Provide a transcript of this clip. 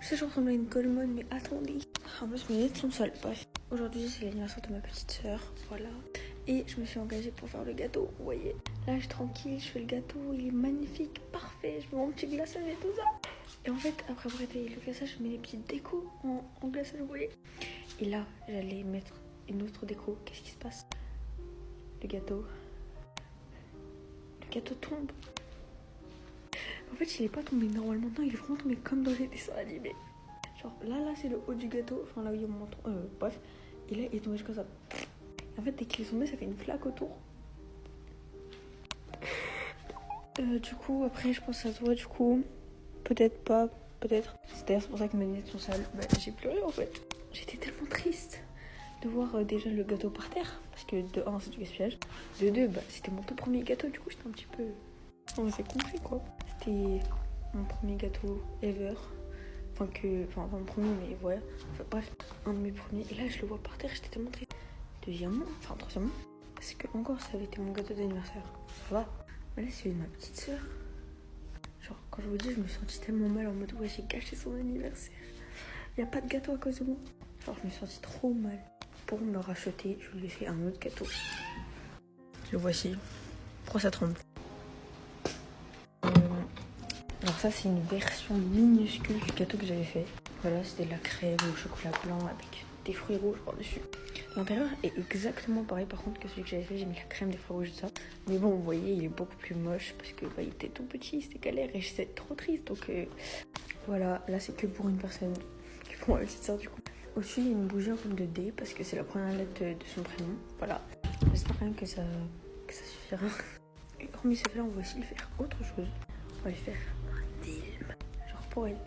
sais, je ressemble à une colmone, mais attendez. En plus, mes lunettes sont sales. Bref, aujourd'hui, c'est l'anniversaire de ma petite sœur. Voilà. Et je me suis engagée pour faire le gâteau. Vous voyez, là, je suis tranquille, je fais le gâteau. Il est magnifique, parfait. Je mets mon petit glaçage et tout ça. Et en fait, après avoir étayé le glaçage, je mets les petites décos en glaçage, vous voyez. Et là, j'allais mettre une autre déco. Qu'est-ce qui se passe? Le gâteau tombe. En fait, il est pas tombé normalement. Non, il est vraiment tombé comme dans les dessins animés. Genre là, c'est le haut du gâteau. Enfin, là où il y a mon menton. Bref. Et là, il est tombé comme ça. En fait, dès qu'il est tombé, ça fait une flaque autour. Du coup, après, je pense à toi, du coup. Peut-être pas, peut-être. C'est pour ça que mes lunettes sont sales. Bah, j'ai pleuré en fait. J'étais tellement triste de voir déjà le gâteau par terre. Parce que de 1, c'est du gaspillage. De 2, bah, c'était mon tout premier gâteau. Du coup, j'étais un petit peu. On s'est compris quoi. C'était mon premier gâteau ever. Enfin, pas mon premier, mais ouais. Enfin, bref, un de mes premiers. Et là, je le vois par terre, j'étais tellement triste. Troisièmement, parce que encore, ça avait été mon gâteau d'anniversaire. Ça va. Mais là, c'est celui de ma petite sœur. Genre, quand je vous dis, je me sentis tellement mal en mode, ouais, j'ai gâché son anniversaire. Il n'y a pas de gâteau à cause de moi. Genre, je me sentis trop mal. Pour me le racheter, je lui ai fait un autre gâteau. Le voici. Pourquoi ça tremble? Alors ça, c'est une version minuscule du gâteau que j'avais fait. Voilà, c'était de la crème au chocolat blanc avec des fruits rouges par-dessus. L'intérieur est exactement pareil par contre que celui que j'avais fait. J'ai mis la crème, des fruits rouges, tout ça. Mais bon, vous voyez, il est beaucoup plus moche parce que il était tout petit, c'était galère et j'étais trop triste. Donc voilà, là c'est que pour une personne, que pour ma petite soeur du coup. Au-dessus, il y a une bougie en forme de D parce que c'est la première lettre de son prénom. Voilà, j'espère quand même que ça suffira. Et hormis ce fait, on va aussi le faire autre chose. On va le faire un film, genre pour elle.